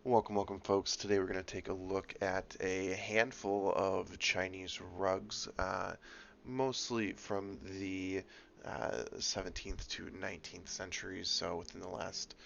Welcome, folks. Today we're going to take a look at a handful of Chinese rugs, mostly from the 17th to 19th centuries, so within the last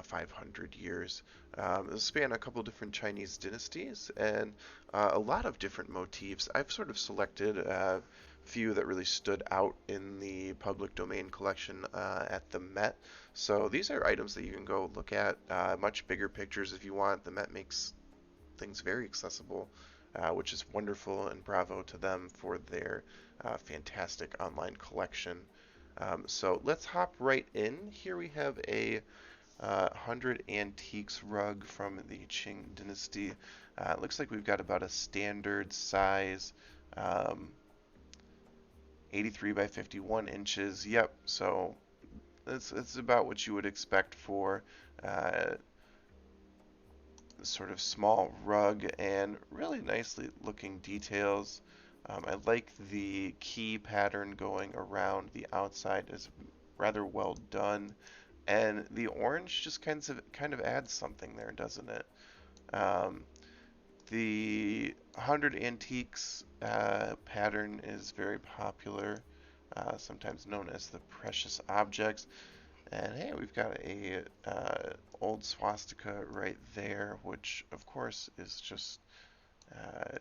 500 years. It'll span a couple different Chinese dynasties and a lot of different motifs. I've sort of selected a few that really stood out in the public domain collection at the Met. So these are items that you can go look at, much bigger pictures if you want. The Met makes things very accessible, which is wonderful, and bravo to them for their fantastic online collection. So let's hop right in. Here we have a 100 Antiques rug from the Qing Dynasty. It looks like we've got about a standard size, um, 83 by 51 inches. Yep, so it's about what you would expect for uh, sort of small rug, and really nicely looking details. I like the key pattern going around the outside is rather well done, and the orange just kind of adds something there, doesn't it? Um, the 100 Antiques pattern is very popular, sometimes known as the precious objects. And hey, we've got a old swastika right there, which of course is just uh,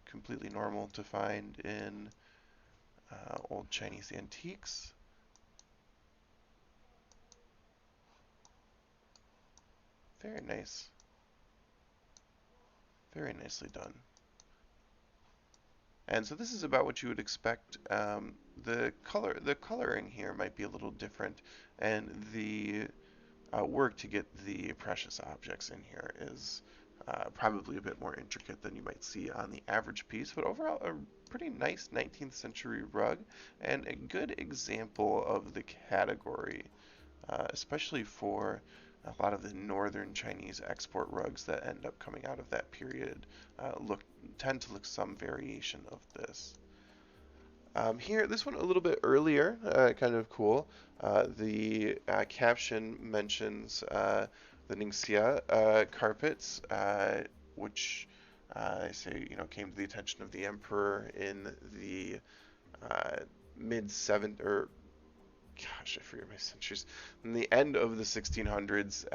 completely normal to find in old Chinese antiques. Very nice, very nicely done. And so this is about what you would expect. The coloring here might be a little different, and the work to get the precious objects in here is probably a bit more intricate than you might see on the average piece, but overall a pretty nice 19th century rug and a good example of the category, especially for a lot of the northern Chinese export rugs that end up coming out of that period look tend to look some variation of this. Here, this one a little bit earlier, kind of cool. The caption mentions the Ningxia Carpets, which I say, came to the attention of the emperor in the uh, mid seven or gosh, I forget my centuries. In the end of the 1600s,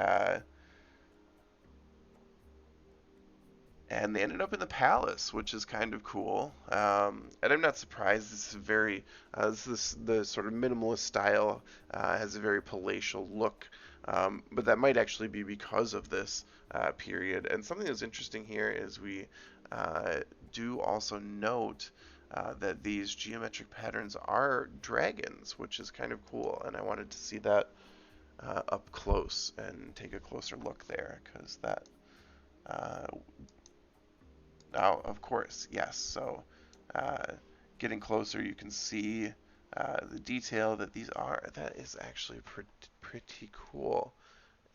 and they ended up in the palace, which is kind of cool. And I'm not surprised. This is the sort of minimalist style, has a very palatial look, but that might actually be because of this period. And something that's interesting here is we uh, do also note that these geometric patterns are dragons, which is kind of cool. And I wanted to see that up close and take a closer look there, because that uh, now, of course, yes. So, uh, getting closer, you can see the detail that these are. That is actually pretty cool.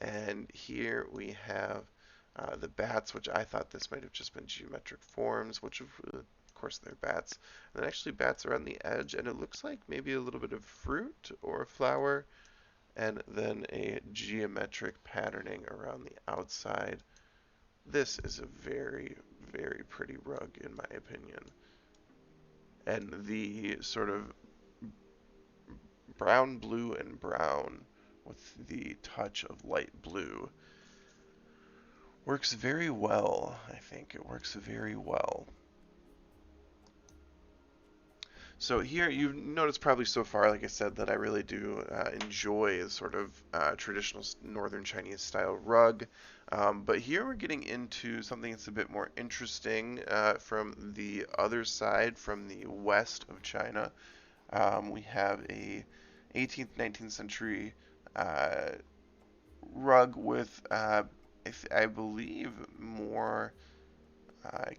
And here we have the bats, which I thought this might have just been geometric forms, which of course they're bats. And then actually bats are on the edge, and it looks like maybe a little bit of fruit or a flower, and then a geometric patterning around the outside. This is a very, very pretty rug, in my opinion. And the sort of brown, blue, and brown with the touch of light blue works very well, I think. It works very well. So here, you've noticed probably so far, like I said, that I really do enjoy the sort of traditional northern Chinese style rug. But here we're getting into something that's a bit more interesting from the other side, from the west of China. We have a 18th, 19th century uh, rug with, I believe, more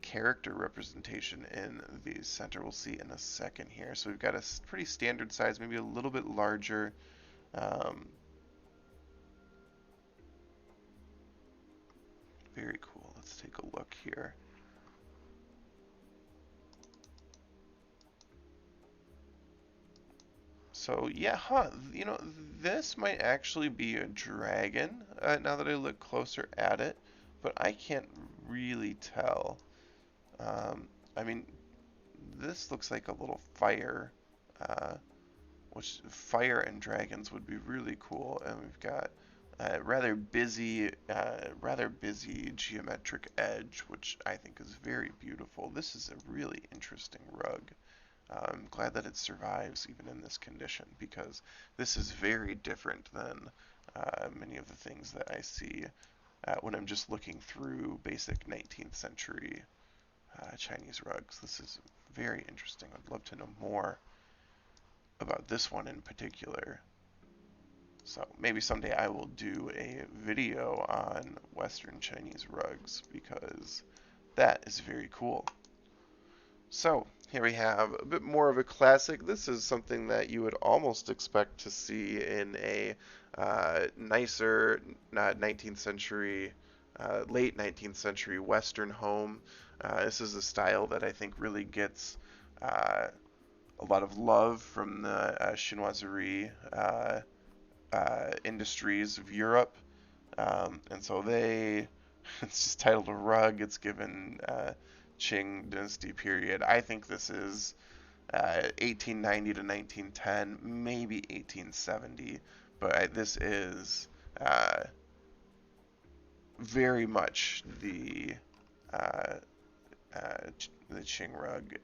character representation in the center. We'll see in a second here. So we've got a pretty standard size, maybe a little bit larger. Um, Very cool. Let's take a look here. So yeah, this might actually be a dragon, now that I look closer at it. but I can't really tell. Um, I mean, this looks like a little fire, uh, which fire and dragons would be really cool. And we've got rather busy geometric edge, which I think is very beautiful. This is a really interesting rug. I'm glad that it survives even in this condition because this is very different than many of the things that I see when I'm just looking through basic 19th century Chinese rugs. This is very interesting. I'd love to know more about this one in particular. So maybe someday I will do a video on Western Chinese rugs because that is very cool. So here we have a bit more of a classic. This is something that you would almost expect to see in a nicer 19th century, late 19th century Western home. This is a style that I think really gets a lot of love from the chinoiserie industries of Europe. And so it's just titled a rug. It's given Qing Dynasty period. I think this is 1890 to 1910, maybe 1870, but this is very much uh, the Qing rug.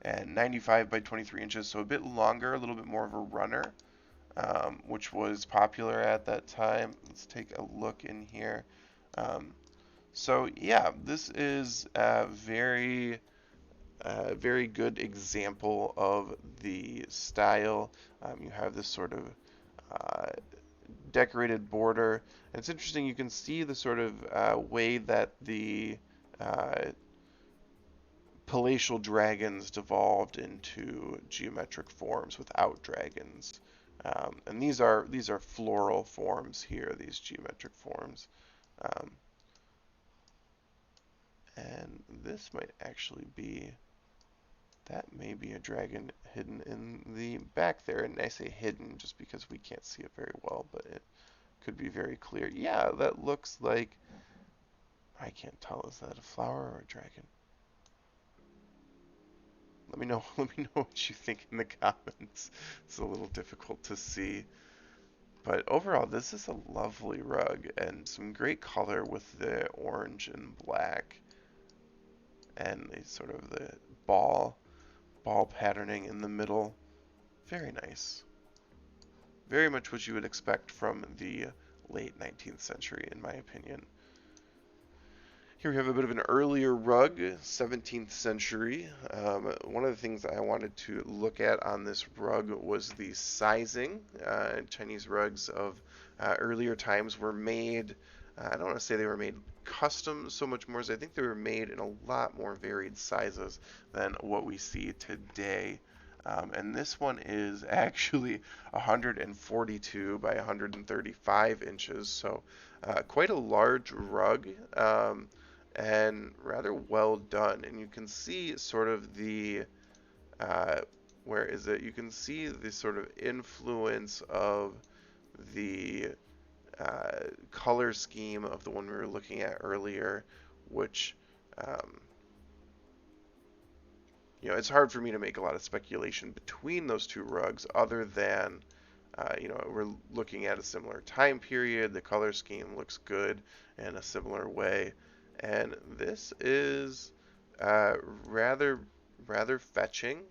And 95 by 23 inches, so a bit longer, a little bit more of a runner, which was popular at that time. Let's take a look in here. So yeah, this is a very good example of the style. You have this sort of uh, decorated border. And it's interesting, you can see the sort of way that the uh, palatial dragons devolved into geometric forms without dragons. And these are floral forms here, these geometric forms. Um, and this might actually be, that may be a dragon hidden in the back there. And I say hidden just because we can't see it very well, but it could be very clear. Yeah, that looks like, I can't tell, is that a flower or a dragon? Let me know. Let me know what you think in the comments. It's a little difficult to see, but overall, this is a lovely rug and some great color with the orange and black, and the sort of the ball patterning in the middle. Very nice. Very much what you would expect from the late 19th century, in my opinion. Here we have a bit of an earlier rug, 17th century. One of the things I wanted to look at on this rug was the sizing. Chinese rugs of earlier times were made, I don't want to say they were made custom so much more as I think they were made in a lot more varied sizes than what we see today. And this one is actually 142 by 135 inches, so quite a large rug. And rather well done. And you can see sort of the, where is it? You can see the sort of influence of the color scheme of the one we were looking at earlier, which, it's hard for me to make a lot of speculation between those two rugs other than, we're looking at a similar time period. The color scheme looks good in a similar way. And this is rather fetching,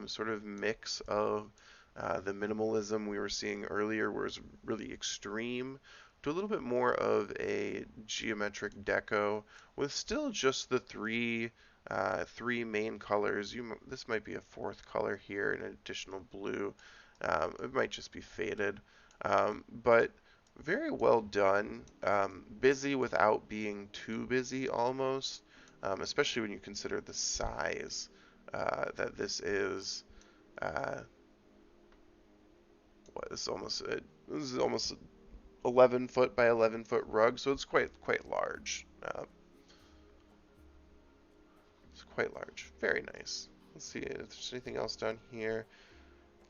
sort of mix of the minimalism we were seeing earlier was really extreme to a little bit more of a geometric deco with still just the three main colors. This might be a fourth color here, an additional blue. It might just be faded, but very well done. Busy without being too busy almost, especially when you consider the size that this is. This is almost 11 foot by 11 foot rug, so it's quite large. It's quite large. Very nice. Let's see if there's anything else down here.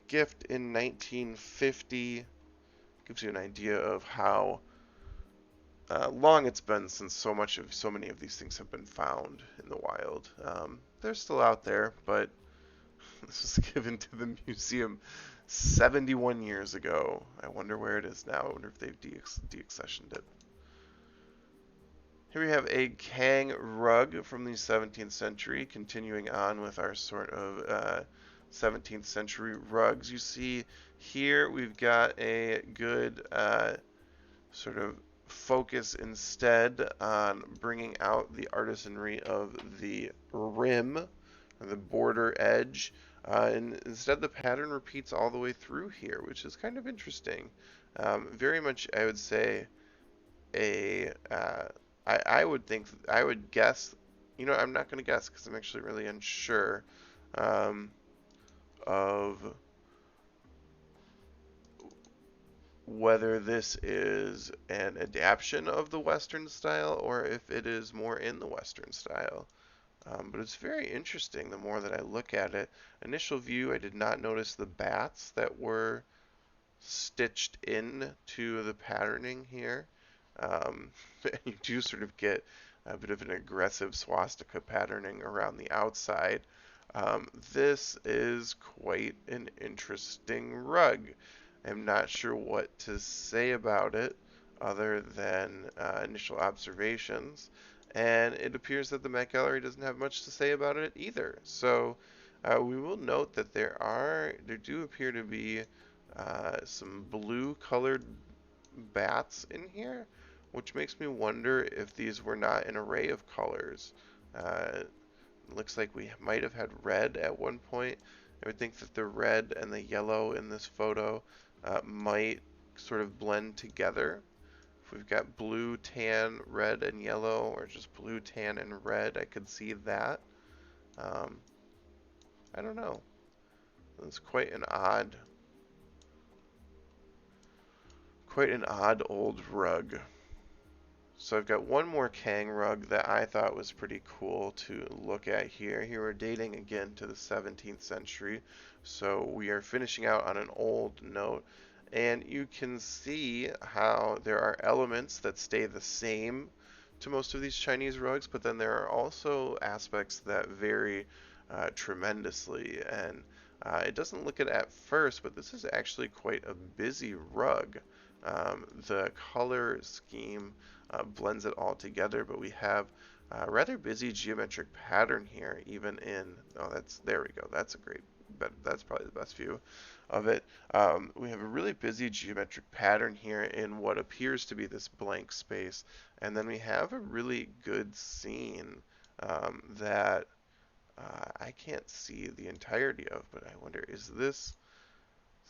Gift in 1950 gives you an idea of how long it's been since so many of these things have been found in the wild. They're still out there, but this was given to the museum 71 years ago. I wonder where it is now. I wonder if they've deaccessioned it. Here we have a Kang Rug from the 17th century, continuing on with our sort of 17th century rugs. You see here we've got a good sort of focus instead on bringing out the artisanry of the rim, or the border edge, and instead the pattern repeats all the way through here, which is kind of interesting. Very much, I would say, a I would think, I would guess, I'm not going to guess because I'm actually really unsure um, of whether this is an adaptation of the Western style or if it is more in the Western style. But it's very interesting the more that I look at it. Initial view, I did not notice the bats that were stitched in to the patterning here. You do sort of get a bit of an aggressive swastika patterning around the outside. This is quite an interesting rug. I'm not sure what to say about it other than initial observations, and it appears that the Met Gallery doesn't have much to say about it either. So we will note that there do appear to be some blue colored bats in here, which makes me wonder if these were not an array of colors. Looks like we might have had red at one point. I would think that the red and the yellow in this photo might sort of blend together. If we've got blue, tan, red, and yellow, or just blue, tan, and red, I could see that. I don't know. It's quite an odd old rug. So I've got one more Kang rug that I thought was pretty cool to look at here. Here we're dating again to the 17th century. So we are finishing out on an old note. And you can see how there are elements that stay the same to most of these Chinese rugs, but then there are also aspects that vary tremendously. And it doesn't look it at first, but this is actually quite a busy rug. The color scheme blends it all together, but we have a rather busy geometric pattern here, even in, there we go, that's probably the best view of it. We have a really busy geometric pattern here in what appears to be this blank space, and then we have a really good scene that I can't see the entirety of, but I wonder, is this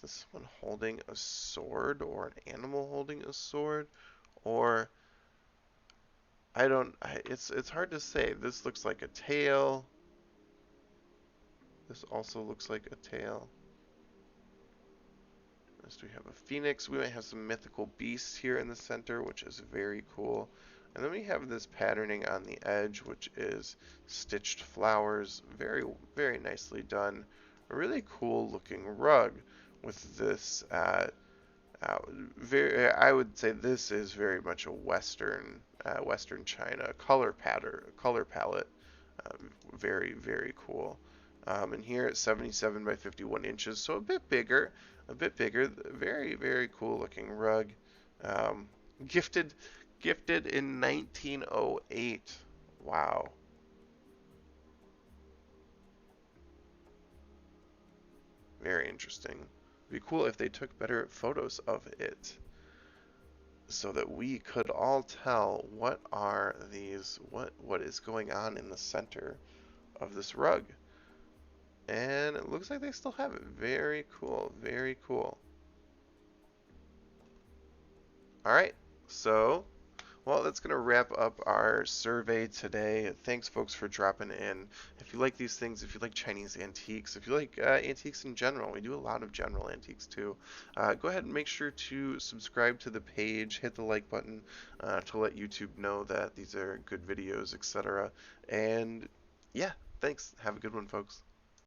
someone holding a sword, or an animal holding a sword, or it's hard to say. This looks like a tail. This also looks like a tail. Next we have a phoenix. We might have some mythical beasts here in the center, which is very cool. And then we have this patterning on the edge, which is stitched flowers. Very, very nicely done. A really cool looking rug with this I would say this is very much a Western China color palette. Very, very cool. And here it's 77 by 51 inches, so a bit bigger. Very, very cool looking rug. Gifted in 1908. Wow. Very interesting. It'd be cool if they took better photos of it so that we could all tell what is going on in the center of this rug. And it looks like they still have it. Very cool, very cool. Alright, so well, that's going to wrap up our survey today. Thanks, folks, for dropping in. If you like these things, if you like Chinese antiques, if you like antiques in general, we do a lot of general antiques too. Go ahead and make sure to subscribe to the page, hit the like button to let YouTube know that these are good videos, etc. And yeah, thanks. Have a good one, folks.